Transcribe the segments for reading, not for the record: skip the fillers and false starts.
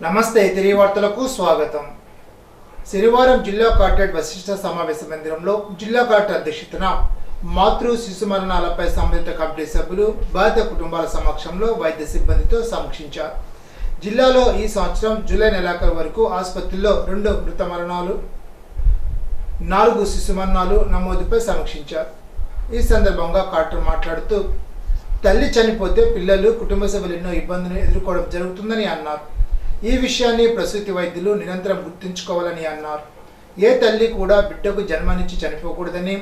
నమస్తే తిరిగి వార్తలకు స్వాగతం. శనివారం జిల్లా కలెక్టరేట్ వశిష్ఠ సమావేశ మందిరంలో జిల్లా కలెక్టర్ అధ్యక్షతన మాతృ శిశు మరణాలపై సంబంధిత కమిటీ సభ్యులు బాధిత కుటుంబాల సమక్షంలో వైద్య సిబ్బందితో సమీక్షించారు. జిల్లాలో ఈ సంవత్సరం జూలై నెలాఖరు వరకు ఆసుపత్రుల్లో 2 మృత మరణాలు 4 శిశు మరణాలు నమోదుపై సమీక్షించారు. ఈ సందర్భంగా కలెక్టర్ మాట్లాడుతూ తల్లి చనిపోతే పిల్లలు కుటుంబ సభ్యులు ఎన్నో ఇబ్బందులు ఎదుర్కోవడం జరుగుతుందని అన్నారు. ఈ విషయాన్ని ప్రసూతి వైద్యులు నిరంతరం గుర్తుంచుకోవాలని అన్నారు. ఏ తల్లి కూడా బిడ్డకు జన్మనిచ్చి చనిపోకూడదని,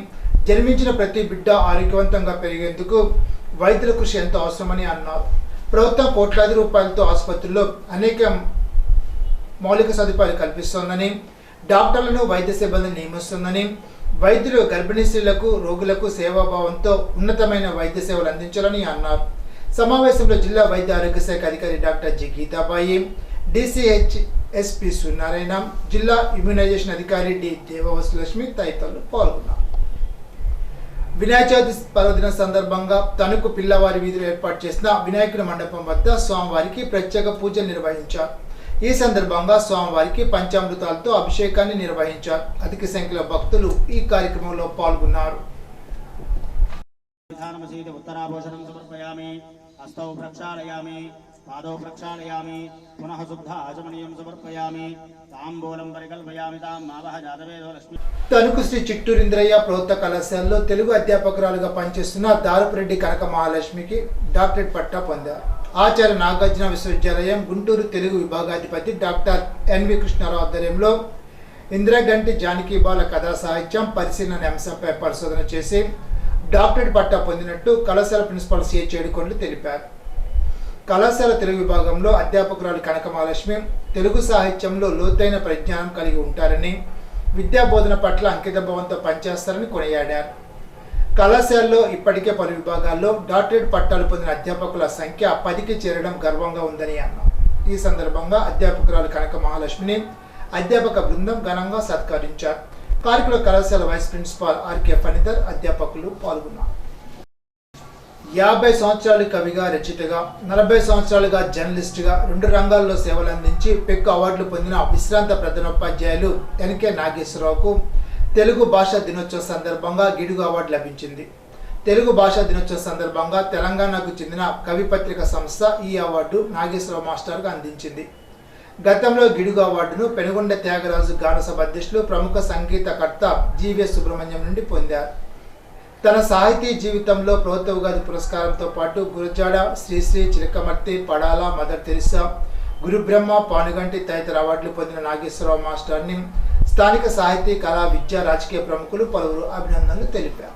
జన్మించిన ప్రతి బిడ్డ ఆరోగ్యవంతంగా పెరిగేందుకు వైద్యుల కృషి ఎంతో అవసరమని అన్నారు. ప్రభుత్వం కోట్లాది రూపాయలతో ఆసుపత్రుల్లో అనేక మౌలిక సదుపాయాలు కల్పిస్తోందని, డాక్టర్లను వైద్య సిబ్బందిని నియమిస్తుందని, వైద్యులు గర్భిణీ స్త్రీలకు రోగులకు సేవాభావంతో ఉన్నతమైన వైద్య సేవలు అందించాలని అన్నారు. సమావేశంలో జిల్లా వైద్య ఆరోగ్య శాఖ అధికారి doctor G Geetabai, DCH SP Suryanarayana, జిల్లా ఇమ్యునైజేషన్ అధికారి డి దేవవసులక్ష్మి తదితరులు పాల్గొన్నారు. వినాయక చవితి పర్వదిన సందర్భంగా తణుకు పిల్లవారి వీధిలో ఏర్పాటు చేసిన వినాయకుడి మండపం వద్ద స్వామివారికి ప్రత్యేక పూజలు నిర్వహించారు. ఈ సందర్భంగా స్వామివారికి పంచామృతాలతో అభిషేకాన్ని నిర్వహించారు. అధిక సంఖ్యలో భక్తులు ఈ కార్యక్రమంలో పాల్గొన్నారు. पादौ प्रक्षालयामि पुनः शुद्ध आचमनीयं समर्पयामि तांबूलं परिकल्पयामि तामावह जातवेदो लक्ष्मी. తణుకు శ్రీ చిట్టూరింద్రయ్య ప్రభుత్వ కళాశాలలో తెలుగు అధ్యాపకురాలుగా పనిచేస్తున్న దారపురెడ్డి కనక మహాలక్ష్మికి డాక్టరేట్ పట్టా పొందారు. ఆచార్య నాగార్జున విశ్వవిద్యాలయం గుంటూరు తెలుగు విభాగాధిపతి డాక్టర్ NV కృష్ణారావు ఆధ్వర్యంలో ఇందిరాగంటి జానకి బాల కథా సాహిత్యం పరిశీలన అంశంపై పరిశోధన చేసి డాక్టరేట్ పట్టా పొందినట్టు కళాశాల ప్రిన్సిపాల్ C. చేడుకొండలు తెలిపారు. కళాశాల తెలుగు విభాగంలో అధ్యాపకురాలు కనక మహాలక్ష్మి తెలుగు సాహిత్యంలో లోతైన పరిజ్ఞానం కలిగి ఉంటారని, విద్యా బోధన పట్ల అంకితభావంతో పనిచేస్తారని కొనియాడారు. కళాశాలలో ఇప్పటికే పలు విభాగాల్లో డాక్టరేట్ పట్టాలు పొందిన అధ్యాపకుల సంఖ్య 10కి చేరడం గర్వంగా ఉందని అన్నారు. ఈ సందర్భంగా అధ్యాపకురాలు కనక మహాలక్ష్మిని అధ్యాపక బృందం ఘనంగా సత్కరించారు. కార్యక్రమంలో కళాశాల వైస్ ప్రిన్సిపాల్ RK ఫణిధర్, అధ్యాపకులు పాల్గొన్నారు. 50 సంవత్సరాలు కవిగా, రచయితగా, 40 సంవత్సరాలుగా జర్నలిస్టుగా 2 రంగాల్లో సేవలు అందించి పెక్కు అవార్డులు పొందిన విశ్రాంత ప్రధానోపాధ్యాయులు NK నాగేశ్వరరావుకు తెలుగు భాషా దినోత్సవం సందర్భంగా గిడుగు అవార్డు లభించింది. తెలుగు భాషా దినోత్సవం సందర్భంగా తెలంగాణకు చెందిన కవి పత్రిక సంస్థ ఈ అవార్డు నాగేశ్వరరావు మాస్టర్కు అందించింది. గతంలో గిడుగు అవార్డును పెనుగొండ త్యాగరాజు గానసభ అధ్యక్షులు, ప్రముఖ సంగీతకర్త GV సుబ్రహ్మణ్యం నుండి పొందారు. తన సాహితీ జీవితంలో ప్రభుత్వ ఉగాది పురస్కారంతో పాటు గురజాడ, శ్రీశ్రీ, చిలకమర్తి, పడాల, మదర్ తెరిసా, గురుబ్రహ్మ, పానుగంటి తదితర అవార్డులు పొందిన నాగేశ్వరరావు మాస్టర్ని స్థానిక సాహితీ, కళా, విద్యా, రాజకీయ ప్రముఖులు పలువురు అభినందనలు తెలిపారు.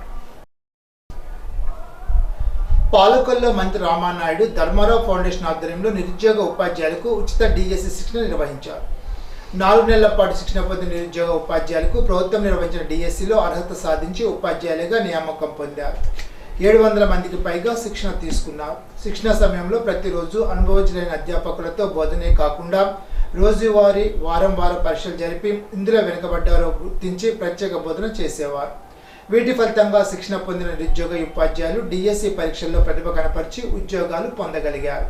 పాలకొల్లో మంత్రి రామానాయుడు ధర్మారావు ఫౌండేషన్ ఆధ్వర్యంలో నిరుద్యోగ ఉపాధ్యాయులకు ఉచిత DSC శిక్షణ నిర్వహించారు. 4 నెలల పాటు శిక్షణ పొందిన నిరుద్యోగ ఉపాధ్యాయులకు ప్రభుత్వం నిర్వహించిన DSCలో అర్హత సాధించి ఉపాధ్యాయులుగా నియామకం పొందారు. 700 మందికి పైగా శిక్షణ తీసుకున్నారు. శిక్షణ సమయంలో ప్రతిరోజు అనుభవజ్ఞులైన అధ్యాపకులతో బోధనే కాకుండా రోజువారీ వారం పరీక్షలు జరిపి ఇందులో వెనుకబడ్డారో గుర్తించి ప్రత్యేక బోధన చేసేవారు. వీటి ఫలితంగా శిక్షణ పొందిన నిరుద్యోగ ఉపాధ్యాయులు DSC పరీక్షల్లో ప్రతిభ కనపరిచి ఉద్యోగాలు పొందగలిగారు.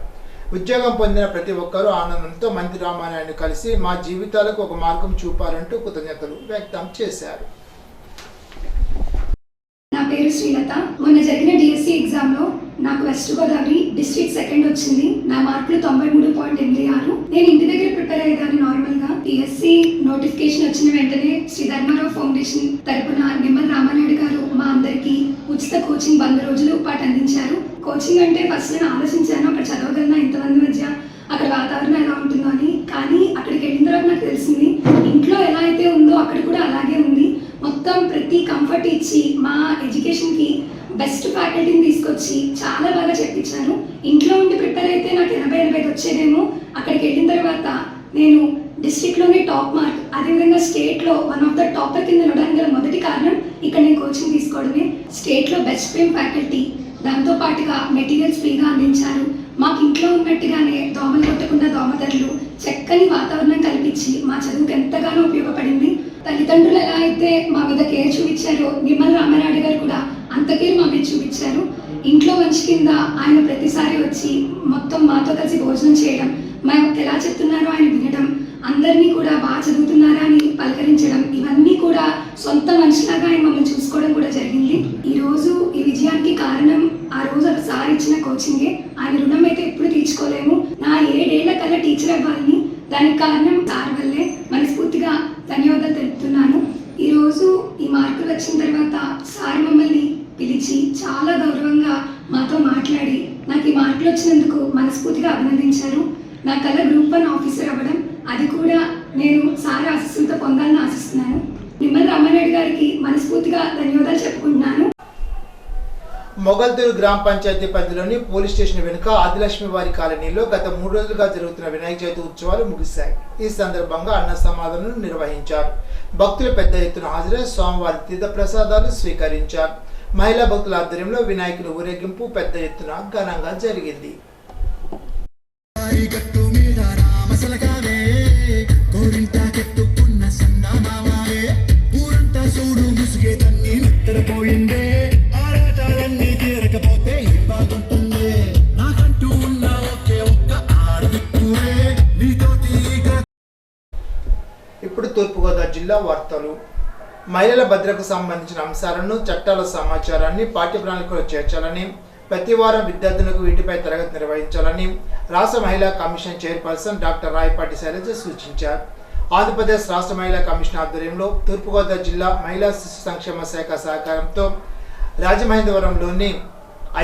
ఉద్యోగం పొందిన ప్రతి ఒక్కరూ ఆనందంతో మంత్రి రామానాయుడు కలిసి మా జీవితాలకు ఒక మార్గం చూపారంటూ కృతజ్ఞతలు వ్యక్తం చేశారు. నా పేరు శ్రీలత. మొన్న జరిగిన DSC ఎగ్జామ్లో నాకు వెస్ట్ గోదావరి డిస్ట్రిక్ట్ 2nd వచ్చింది. నా మార్కులు 93.86. నేను ఇంటి దగ్గర ప్రిపేర్ అయ్యేదాన్ని నార్మల్గా. DSC నోటిఫికేషన్ వచ్చిన వెంటనే శ్రీ ధర్మారావు ఫౌండేషన్ తరపున నిమ్మల రామానాయుడు గారు మా అందరికీ ఉచిత కోచింగ్ 100 రోజుల పాటు అందించారు. కోచింగ్ అంటే ఫస్ట్ నేను ఆలోచించాను, అక్కడ చదవగలనా ఇంతమంది మధ్య, అక్కడ వాతావరణం ఎలా ఉంటుందో అని. కానీ అక్కడికి వెళ్ళిన తర్వాత నాకు తెలిసింది ఇంట్లో ఎలా అయితే ఉందో అక్కడ కూడా అలాగే ఉంది. మొత్తం ప్రతి కంఫర్ట్ ఇచ్చి మా ఎడ్యుకేషన్కి బెస్ట్ ఫ్యాకల్టీని తీసుకొచ్చి చాలా బాగా చెప్పించారు. ఇంట్లో ఉండి ప్రిపేర్ అయితే నాకు 80-85 వచ్చేదేమో. అక్కడికి వెళ్ళిన తర్వాత నేను డిస్ట్రిక్ట్లోనే టాప్ మార్క్, అదేవిధంగా స్టేట్లో 1 ఆఫ్ ద టాపర్ కింద నిలవడానికి గల మొదటి కారణం ఇక్కడ నేను కోచింగ్ తీసుకోవడమే. స్టేట్లో బెస్ట్ పేమ్ ఫ్యాకల్టీ, దాంతో పాటుగా మెటీరియల్స్ ఫ్రీగా అందించారు. మాకు ఇంట్లో ఉన్నట్టుగానే దోమలు కొట్టకుండా దోమతెరలు, చక్కని వాతావరణం కల్పించి మా చదువుకు ఎంతగానో ఉపయోగపడింది. తల్లిదండ్రులు ఎలా అయితే మా మీద కేర్ చూపించారో నిమ్మల రామానాయుడు గారు కూడా అంత కేర్ మా మీద చూపించారు. ఇంట్లో మంచి కింద ఆయన ప్రతిసారి వచ్చి మొత్తం మాతో కలిసి భోజనం చేయడం, మేము ఎలా చెప్తున్నారో ఆయన వినడం, అందరినీ కూడా బాగా చదువుతున్నారా అని పలకరించడం, ఇవన్నీ కూడా సొంత మనిషిలాగా ఆయన మమ్మల్ని చూసుకోవడం కూడా జరిగింది. ఈ రోజు ఈ విజయానికి కారణం ఆ రోజు ఒకసారి ఇచ్చిన కోచింగే. ఆయన రుణం అయితే ఎప్పుడు తీర్చుకోలేము. నా 7 ఏళ్ల కల్లా టీచర్ అవ్వాలని, దానికి కారణం సార్ వల్లే. మనస్ఫూర్తిగా ధన్యవాదాలు తెలుపుతున్నాను. ఈరోజు ఈ మార్కులు వచ్చిన తర్వాత సార్ మమ్మల్ని పిలిచి చాలా గౌరవంగా మాతో మాట్లాడి నాకు ఈ మార్కులు వచ్చినందుకు మనస్ఫూర్తిగా అభినందించారు. నా కళ గ్రూప్ 1 ఆఫీసర్ అవ్వడం, అది కూడా నేను సార్ ఆశీస్సులతో పొందాలని ఆశిస్తున్నాను. నిమ్మల రామారెడ్డి గారికి మనస్ఫూర్తిగా ధన్యవాదాలు చెప్పుకుంటున్నాను. మొగల్తూరు గ్రామ పంచాయతీ పరిధిలోని పోలీస్ స్టేషన్ వెనుక ఆదిలక్ష్మి వారి కాలనీలో గత 3 రోజులుగా జరుగుతున్న వినాయక చవితి ఉత్సవాలు ముగిశాయి. ఈ సందర్భంగా అన్న సమాధానం నిర్వహించారు. భక్తులు పెద్ద ఎత్తున హాజరై స్వామివారి తీర్థ ప్రసాదాలు స్వీకరించారు. మహిళా భక్తుల ఆధ్వర్యంలో వినాయకుల ఊరేగింపు పెద్ద ఎత్తున ఘనంగా జరిగింది. ఇప్పుడు తూర్పుగోదావరి జిల్లా వార్తలు. మహిళల భద్రతకు సంబంధించిన అంశాలను, చట్టాల సమాచారాన్ని పాఠ్య ప్రణాళికలో చేర్చాలని, ప్రతి వారం విద్యార్థులకు వీటిపై తరగతి నిర్వహించాలని రాష్ట్ర మహిళా commission chairperson doctor Rayapati Sailaja సూచించారు. ఆంధ్రప్రదేశ్ రాష్ట్ర మహిళా కమిషన్ ఆధ్వర్యంలో తూర్పుగోదావరి జిల్లా మహిళా శిశు సంక్షేమ శాఖ సహకారంతో రాజమహేంద్రవరంలోని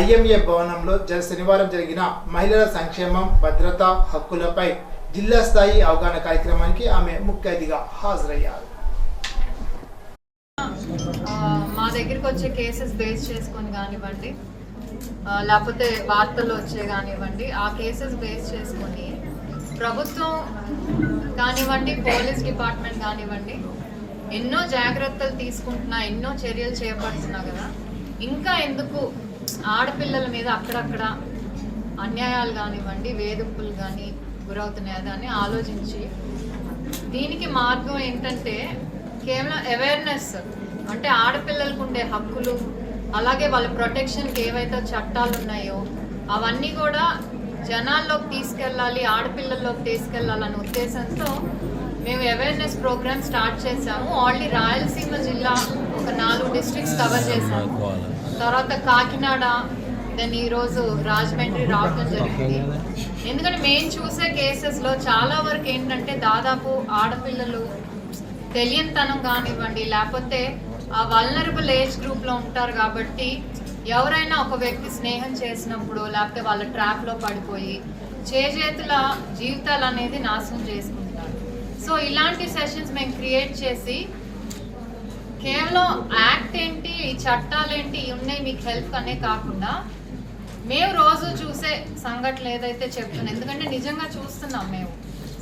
IMA భవనంలో శనివారం జరిగిన మహిళల సంక్షేమం, భద్రత, హక్కులపై జిల్లా స్థాయి అవగాహన కార్యక్రమానికి ఆమె ముఖ్య అతిథిగా హాజరయ్యారు. మా దగ్గరికి వచ్చే కేసెస్ బేస్ చేసుకొని కానివ్వండి, లేకపోతే వార్తల్లో వచ్చే కానివ్వండి, ఆ కేసెస్ బేస్ చేసుకొని ప్రభుత్వం కానివ్వండి, పోలీస్ డిపార్ట్మెంట్ కానివ్వండి ఎన్నో జాగ్రత్తలు తీసుకుంటున్నా, ఎన్నో చర్యలు చేపడుతున్నా కదా, ఇంకా ఎందుకు ఆడపిల్లల మీద అక్కడక్కడ అన్యాయాలు కానివ్వండి, వేధింపులు కానీ గురవుతున్నాయి అని ఆలోచించి దీనికి మార్గం ఏంటంటే కేవలం అవేర్నెస్, అంటే ఆడపిల్లలకు ఉండే హక్కులు, అలాగే వాళ్ళ ప్రొటెక్షన్కి ఏవైతే చట్టాలు ఉన్నాయో అవన్నీ కూడా జనాల్లోకి తీసుకెళ్ళాలి, ఆడపిల్లల్లోకి తీసుకెళ్ళాలనే ఉద్దేశంతో మేము అవేర్నెస్ ప్రోగ్రామ్ స్టార్ట్ చేసాము. ఆల్రెడీ రాయలసీమ జిల్లా ఒక 4 డిస్ట్రిక్ట్స్ కవర్ చేశాము. తర్వాత కాకినాడ, దెన్ ఈరోజు రాజమండ్రి రావడం జరిగింది. ఎందుకంటే మేము చూసే కేసెస్లో చాలా వరకు ఏంటంటే దాదాపు ఆడపిల్లలు తెలియనితనం కానివ్వండి, లేకపోతే ఆ వల్నరబుల్ ఏజ్ గ్రూప్లో ఉంటారు కాబట్టి ఎవరైనా ఒక వ్యక్తి స్నేహం చేసినప్పుడు లేకపోతే వాళ్ళ ట్రాప్లో పడిపోయి చేతుల జీవితాలు అనేది నాశనం చేసుకుంటారు. సో ఇలాంటి సెషన్స్ మేము క్రియేట్ చేసి కేవలం యాక్ట్ ఏంటి, ఈ చట్టాలు ఏంటి ఉన్నాయి మీకు హెల్ప్ అనే కాకుండా మేము రోజు చూసే సంఘటనలు ఏదైతే చెప్తున్నాం, ఎందుకంటే నిజంగా చూస్తున్నాం మేము.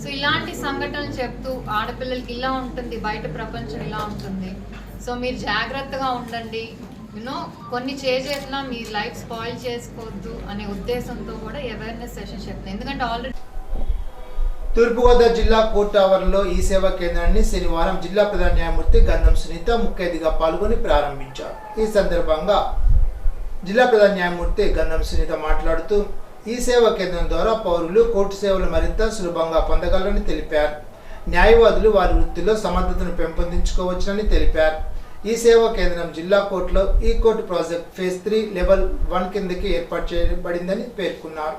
సో ఇలాంటి సంఘటనలు చెప్తూ ఆడపిల్లలకి ఇలా ఉంటుంది, బయట ప్రపంచం ఇలా ఉంటుంది, సో మీరు జాగ్రత్తగా ఉండండి, కొన్ని చేతుల మీ లైఫ్ స్పాయిల్ చేసుకోవద్దు అనే ఉద్దేశంతో కూడా అవేర్నెస్ సెషన్ చెప్తున్నాం. ఎందుకంటే ఆల్రెడీ తూర్పుగోదావరి జిల్లా కోర్టు ఆవరణలో ఈ సేవా కేంద్రాన్ని శనివారం జిల్లా ప్రధాన న్యాయమూర్తి గంధం సునీత ముఖ్య అతిథిగా పాల్గొని ప్రారంభించారు. ఈ సందర్భంగా జిల్లా ప్రధాన న్యాయమూర్తి గంధం సునీత మాట్లాడుతూ ఈ సేవా కేంద్రం ద్వారా పౌరులు కోర్టు సేవలు మరింత సులభంగా పొందగలరని తెలిపారు. న్యాయవాదులు వారి వృత్తిలో సమర్థతను పెంపొందించుకోవచ్చునని తెలిపారు. ఈ సేవా కేంద్రం జిల్లా కోర్టులో ఈ కోర్టు ప్రాజెక్ట్ ఫేజ్ 3 లెవెల్ 1 కిందకి ఏర్పాటు చేయబడిందని పేర్కొన్నారు.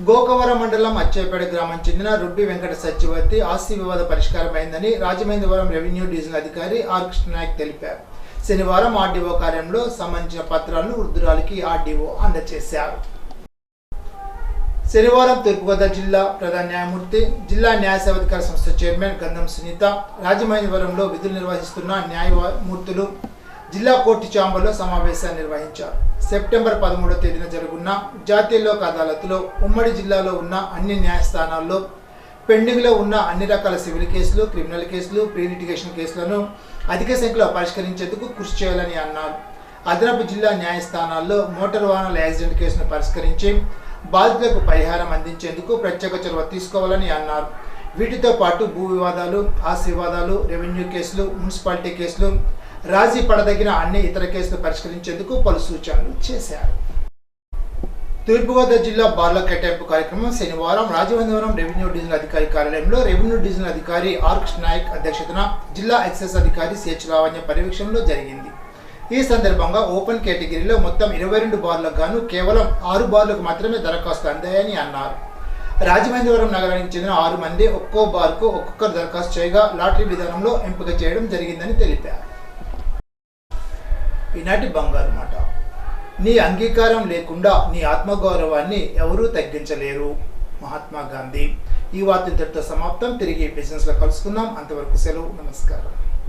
గోకవరం మండలం అచ్చేపేట గ్రామం చెందిన రుబ్బి వెంకట సత్యవతి ఆస్తి వివాద పరిష్కారమైందని రాజమహేంద్రవరం రెవెన్యూ డివిజనల్ అధికారి ఆర్ కృష్ణనాయక్ తెలిపారు. శనివారం ఆర్డీఓ కార్యాలయంలో సంబంధించిన పత్రాలను వృద్ధురాలికి ఆర్డీఓ అందజేశారు. శనివారం తూర్పుగోదావరి జిల్లా ప్రధాన న్యాయమూర్తి, జిల్లా న్యాయ సేవాధికార సంస్థ చైర్మన్ గంధం సునీత, రాజమహేంద్రవరంలో విధులు నిర్వహిస్తున్న న్యాయమూర్తులు జిల్లా కోర్టు ఛాంబర్లో సమావేశాన్ని నిర్వహించారు. సెప్టెంబర్ 13వ తేదీన జరుగున్న జాతీయ లోక్ అదాలత్లో ఉమ్మడి జిల్లాలో ఉన్న అన్ని న్యాయస్థానాల్లో పెండింగ్లో ఉన్న అన్ని రకాల సివిల్ కేసులు, క్రిమినల్ కేసులు, ప్రీ లిటిగేషన్ కేసులను అధిక సంఖ్యలో పరిష్కరించేందుకు కృషి చేయాలని అన్నారు. అదనపు జిల్లా న్యాయస్థానాల్లో మోటార్ వాహనాల యాక్సిడెంట్ కేసును పరిష్కరించి బాధితులకు పరిహారం అందించేందుకు ప్రత్యేక చొరవ తీసుకోవాలని అన్నారు. వీటితో పాటు భూ వివాదాలు, ఆస్తి వివాదాలు, రెవెన్యూ కేసులు, మున్సిపాలిటీ కేసులు, రాజీ పడదగిన అన్ని ఇతర కేసులు పరిష్కరించేందుకు పలు సూచనలు చేశారు. తూర్పుగోదావరి జిల్లా బార్ల కేటాయింపు కార్యక్రమం శనివారం రాజమహేంద్రవరం రెవెన్యూ డివిజనల్ అధికారి కార్యాలయంలో రెవెన్యూ డివిజనల్ అధికారి ఆర్ కృష్ణ నాయక్ అధ్యక్షతన జిల్లా ఎక్సైజ్ అధికారి సిహెచ్ లావణ్య పర్యవేక్షణలో జరిగింది. ఈ సందర్భంగా ఓపెన్ కేటగిరీలో మొత్తం 22 బార్లకు గాను కేవలం 6 బార్లకు మాత్రమే దరఖాస్తులు అందాయని అన్నారు. రాజమహేంద్రవరం నగరానికి చెందిన 6 మంది ఒక్కో బార్కు ఒక్కొక్కరు దరఖాస్తు చేయగా లాటరీ విధానంలో ఎంపిక చేయడం జరిగిందని తెలిపారు. ఈనాటి బంగారు మాట. నీ అంగీకారం లేకుండా నీ ఆత్మగౌరవాన్ని ఎవరూ తగ్గించలేరు. మహాత్మా గాంధీ. ఈ వార్త ఇంతటితో సమాప్తం. తిరిగి బిజినెస్లో కలుసుకుందాం. అంతవరకు సెలవు. నమస్కారం.